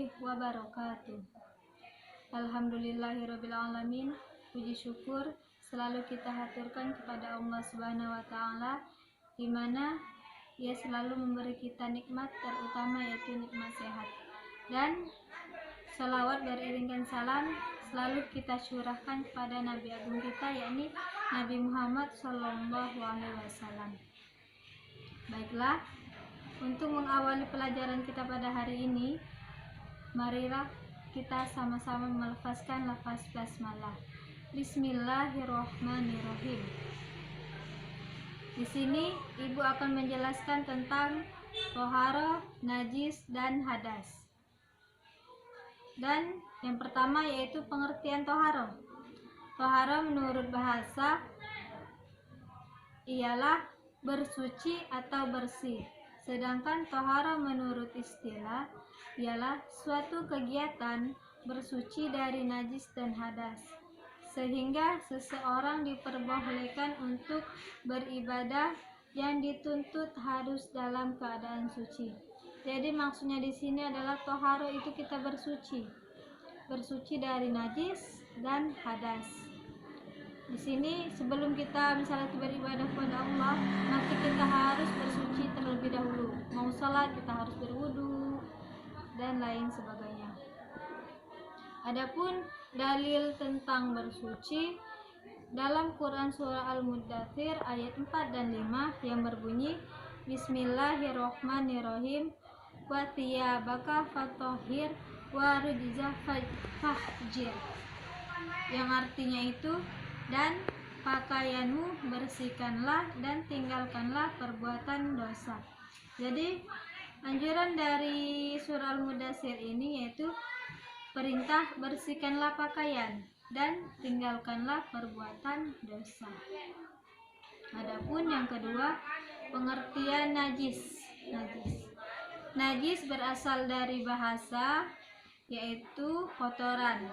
warahmatullahi wabarakatuh. Alhamdulillahirabbil alamin. Puji syukur selalu kita haturkan kepada Allah Subhanahu wa taala, di mana Ia selalu memberi kita nikmat terutama yaitu nikmat sehat. Dan salawat beriringkan salam selalu kita curahkan kepada Nabi Agung kita, yakni Nabi Muhammad SAW. Baiklah, untuk mengawali pelajaran kita pada hari ini, marilah kita sama-sama melafazkan lafaz basmalah. Bismillahirrahmanirrahim. Di sini ibu akan menjelaskan tentang toharo, najis, dan hadas. Dan yang pertama yaitu pengertian toharo. Toharo menurut bahasa ialah bersuci atau bersih. Sedangkan toharo menurut istilah ialah suatu kegiatan bersuci dari najis dan hadas, sehingga seseorang diperbolehkan untuk beribadah yang dituntut harus dalam keadaan suci. Jadi maksudnya di sini adalah toharo itu kita bersuci dari najis dan hadas. Di sini sebelum kita misalnya beribadah kepada Allah, maka kita harus bersuci terlebih dahulu. Mau salat kita harus berwudu dan lain sebagainya. Adapun dalil tentang bersuci dalam Quran surah Al-Muddathir ayat 4 dan 5 yang berbunyi Bismillahirrahmanirrahim, wa thiyabaka fatahhir wa rujza fahjir, yang artinya itu, dan pakaianmu bersihkanlah dan tinggalkanlah perbuatan dosa. Jadi anjuran dari surah Al-Mudaththir ini yaitu perintah bersihkanlah pakaian dan tinggalkanlah perbuatan dosa. Adapun yang kedua, pengertian najis. Najis berasal dari bahasa yaitu kotoran.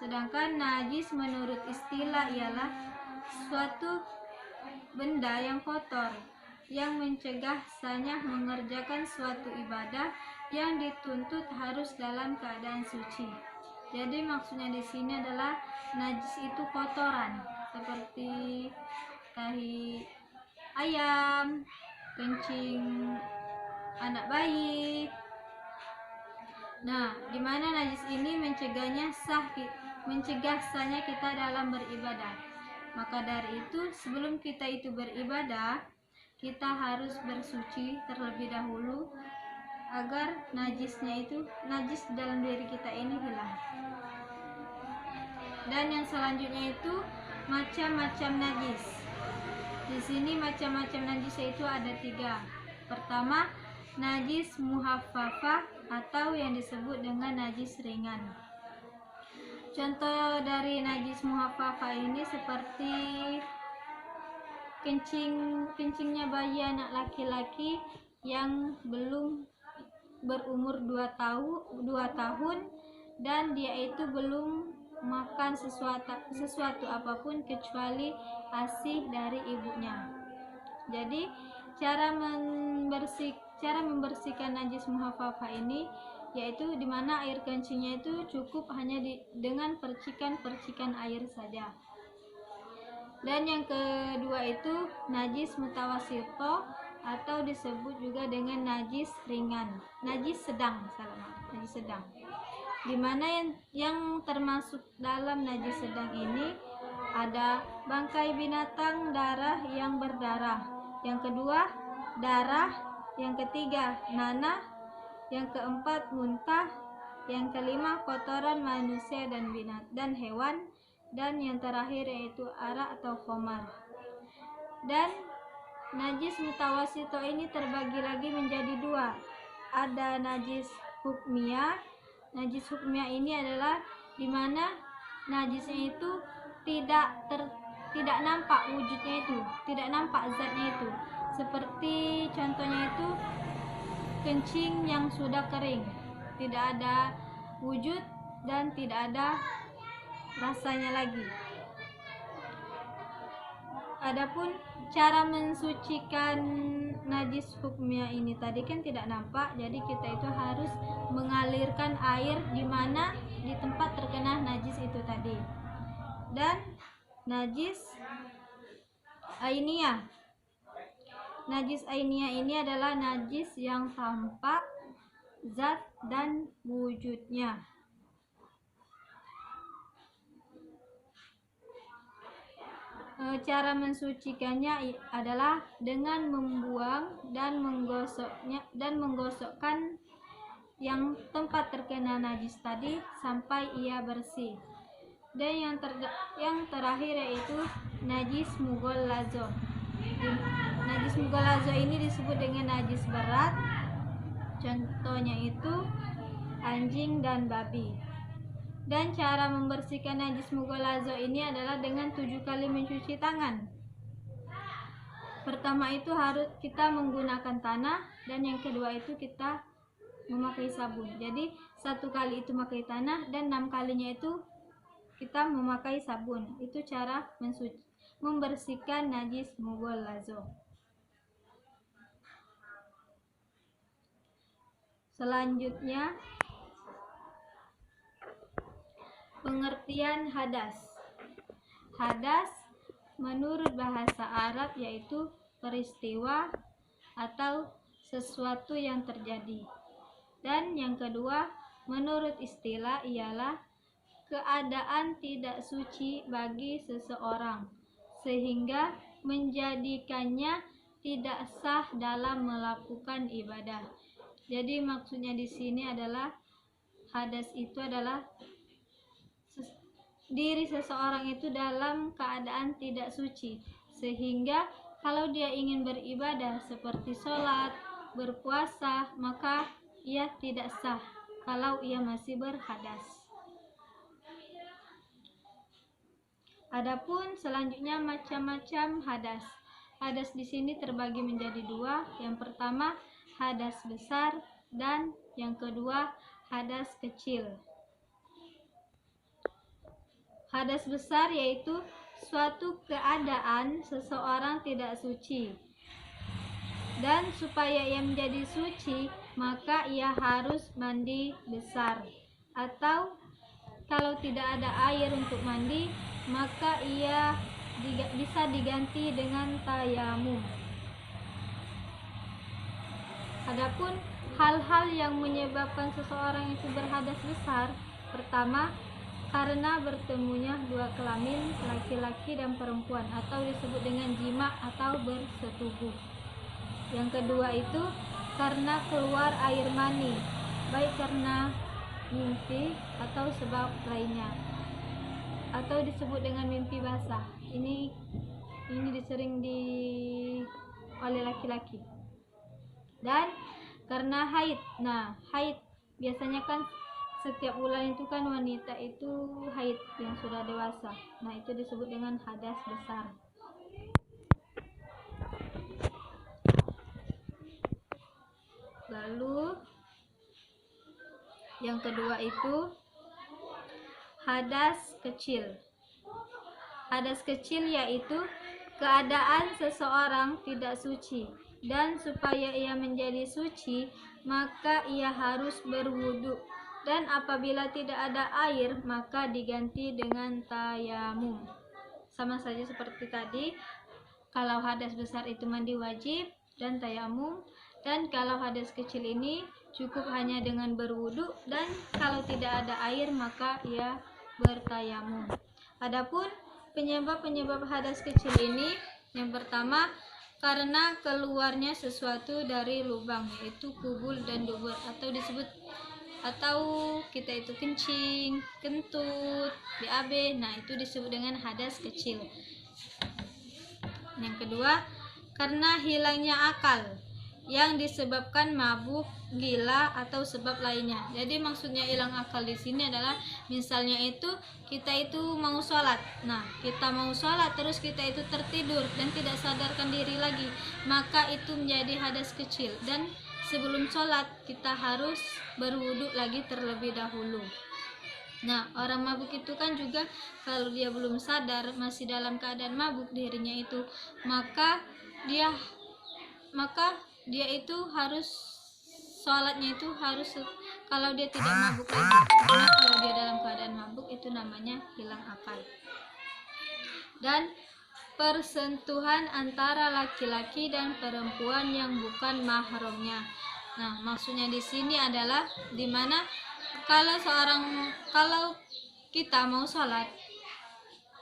Sedangkan najis menurut istilah ialah suatu benda yang kotor yang mencegah sanya mengerjakan suatu ibadah yang dituntut harus dalam keadaan suci. Jadi maksudnya di sini adalah najis itu kotoran seperti tahi ayam, kencing anak bayi. Nah, di mana najis ini mencegah sahnya kita dalam beribadah. Maka dari itu sebelum kita itu beribadah, kita harus bersuci terlebih dahulu agar najis dalam diri kita ini hilang. Dan yang selanjutnya itu macam-macam najis. Di sini macam-macam najis itu ada 3. Pertama, najis muhaffafah atau yang disebut dengan najis ringan. Contoh dari najis muhaffafah ini seperti kencingnya bayi anak laki-laki yang belum berumur 2 tahun dan dia itu belum makan sesuatu apapun kecuali ASI dari ibunya. Jadi cara membersihkan najis muhaffafah ini yaitu dimana air kencingnya itu cukup hanya dengan percikan air saja. Dan yang kedua itu najis mutawasito atau disebut juga dengan najis ringan, najis sedang, dimana yang termasuk dalam najis sedang ini ada bangkai binatang, darah yang berdarah, yang kedua darah, yang ketiga nanah, yang keempat muntah, yang kelima kotoran manusia dan hewan, dan yang terakhir yaitu arak atau khamar. Dan najis mutawasito ini terbagi lagi menjadi 2. Ada najis hukmiyah. Najis hukmiyah ini adalah dimana najisnya itu tidak nampak wujudnya itu, tidak nampak zatnya itu. Seperti contohnya itu kencing yang sudah kering, tidak ada wujud dan tidak ada rasanya lagi. Adapun cara mensucikan najis hukumnya ini tadi kan tidak nampak, jadi kita itu harus mengalirkan air di mana di tempat terkena najis itu tadi. Dan najis ainiyah. Najis ainiyah ini adalah najis yang tampak zat dan wujudnya. Cara mensucikannya adalah dengan membuang dan menggosokkan yang tempat terkena najis tadi sampai ia bersih. Dan yang terakhir yaitu najis mughallazo. Najis mughallazo ini disebut dengan najis berat. Contohnya itu anjing dan babi. Dan cara membersihkan najis mughallazo ini adalah dengan 7 kali mencuci tangan. Pertama itu harus kita menggunakan tanah, dan yang kedua itu kita memakai sabun. Jadi 1 kali itu memakai tanah dan 6 kalinya itu kita memakai sabun. Itu cara membersihkan najis mughallazo. Selanjutnya, pengertian hadas. Hadas menurut bahasa Arab yaitu peristiwa atau sesuatu yang terjadi. Dan yang kedua, menurut istilah ialah keadaan tidak suci bagi seseorang sehingga menjadikannya tidak sah dalam melakukan ibadah. Jadi maksudnya di sini adalah hadas itu adalah diri seseorang itu dalam keadaan tidak suci, sehingga kalau dia ingin beribadah seperti sholat, berpuasa, maka ia tidak sah kalau ia masih berhadas. Adapun selanjutnya macam-macam hadas. Hadas di sini terbagi menjadi 2. Yang pertama hadas besar dan yang kedua hadas kecil. Hadas besar yaitu suatu keadaan seseorang tidak suci, dan supaya ia menjadi suci maka ia harus mandi besar, atau kalau tidak ada air untuk mandi maka ia bisa diganti dengan tayamum. Adapun hal-hal yang menyebabkan seseorang itu berhadas besar, pertama karena bertemunya 2 kelamin laki-laki dan perempuan atau disebut dengan jima atau bersetubuh. Yang kedua itu karena keluar air mani, baik karena mimpi atau sebab lainnya, atau disebut dengan mimpi basah. Ini disering oleh laki-laki. Dan karena haid. Nah, haid biasanya kan setiap bulan itu kan wanita itu haid yang sudah dewasa. Nah, itu disebut dengan hadas besar. Lalu yang kedua itu hadas kecil. Hadas kecil yaitu keadaan seseorang tidak suci, dan supaya ia menjadi suci maka ia harus berwudu, dan apabila tidak ada air maka diganti dengan tayamum. Sama saja seperti tadi, kalau hadas besar itu mandi wajib dan tayamum, dan kalau hadas kecil ini cukup hanya dengan berwudu, dan kalau tidak ada air maka ia bertayamum. Adapun penyebab hadas kecil ini, yang pertama karena keluarnya sesuatu dari lubang, yaitu kubul dan dubur, atau kita itu kencing, kentut, BAB. Nah, itu disebut dengan hadas kecil. Yang kedua, karena hilangnya akal yang disebabkan mabuk, gila, atau sebab lainnya. Jadi maksudnya hilang akal di sini adalah misalnya itu kita itu mau sholat. Nah, kita mau sholat terus kita itu tertidur dan tidak sadarkan diri lagi, maka itu menjadi hadas kecil, dan sebelum sholat kita harus berwudu lagi terlebih dahulu. Nah, orang mabuk itu kan juga kalau dia belum sadar, masih dalam keadaan mabuk dirinya itu, maka dia dia itu harus sholatnya itu harus kalau dia tidak mabuk lagi, karena kalau dia dalam keadaan mabuk itu namanya hilang akal. Dan persentuhan antara laki-laki dan perempuan yang bukan mahramnya. Nah, maksudnya di sini adalah dimana kalau kita mau sholat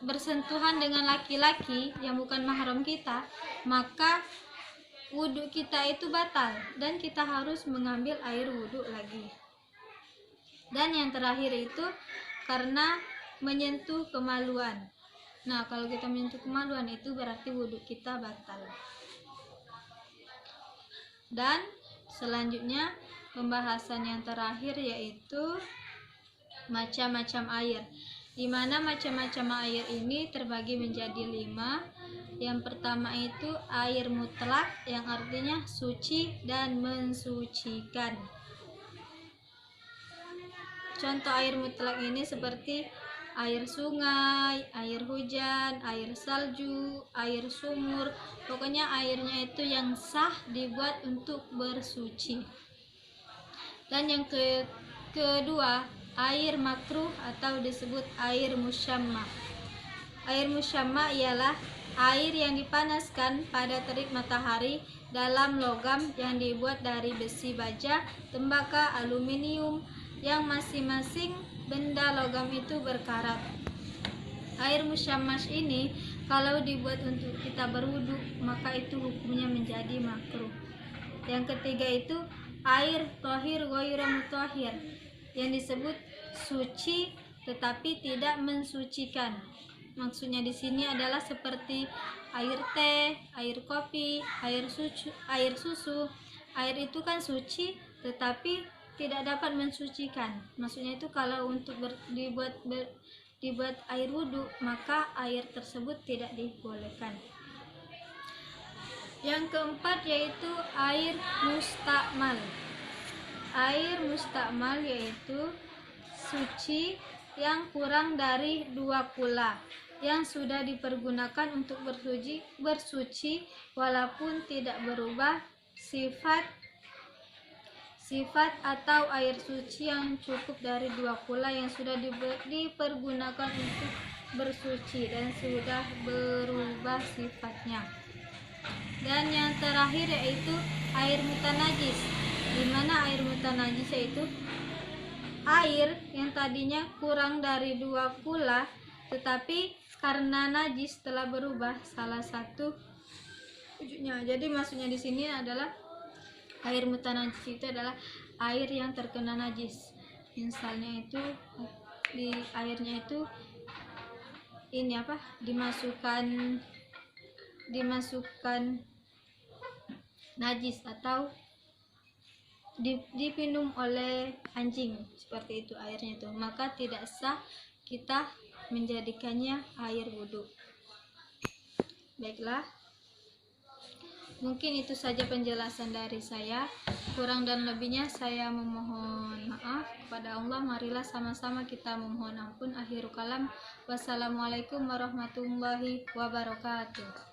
bersentuhan dengan laki-laki yang bukan mahram kita, maka wudhu kita itu batal dan kita harus mengambil air wudhu lagi. Dan yang terakhir itu karena menyentuh kemaluan. Nah, kalau kita menyentuh kemaluan itu berarti wudhu kita batal. Dan selanjutnya pembahasan yang terakhir yaitu macam-macam air, di mana macam-macam air ini terbagi menjadi 5. Yang pertama itu air mutlak, yang artinya suci dan mensucikan. Contoh air mutlak ini seperti air sungai, air hujan, air salju, air sumur, pokoknya airnya itu yang sah dibuat untuk bersuci. Dan yang kedua, air makruh atau disebut air musyamma. Air musyamma ialah air yang dipanaskan pada terik matahari dalam logam yang dibuat dari besi baja, tembaga, aluminium, yang masing-masing benda logam itu berkarat. Air musyammas ini kalau dibuat untuk kita berwudu, maka itu hukumnya menjadi makruh. Yang ketiga itu air tohir ghairu mutahhir, yang disebut suci tetapi tidak mensucikan. Maksudnya di sini adalah seperti air teh, air kopi, air susu. Air itu kan suci tetapi tidak dapat mensucikan. Maksudnya itu kalau untuk dibuat air wudhu, maka air tersebut tidak dibolehkan. Yang keempat yaitu air mustakmal. Air mustakmal yaitu suci yang kurang dari 2 kula yang sudah dipergunakan untuk bersuci walaupun tidak berubah sifat atau air suci yang cukup dari 2 kula yang sudah dipergunakan untuk bersuci dan sudah berubah sifatnya. Dan yang terakhir yaitu air mutanajis, di mana air mutanajis yaitu air yang tadinya kurang dari 2 kula tetapi karena najis telah berubah salah satu wujudnya. Jadi maksudnya di sini adalah air mutanajis itu adalah air yang terkena najis. Misalnya itu di airnya itu dimasukkan najis atau dipinum oleh anjing, seperti itu airnya itu, maka tidak sah kita menjadikannya air wudhu. Baiklah, mungkin itu saja penjelasan dari saya. Kurang dan lebihnya saya memohon maaf kepada Allah. Marilah sama-sama kita memohon ampun. Akhirul kalam, wassalamualaikum warahmatullahi wabarakatuh.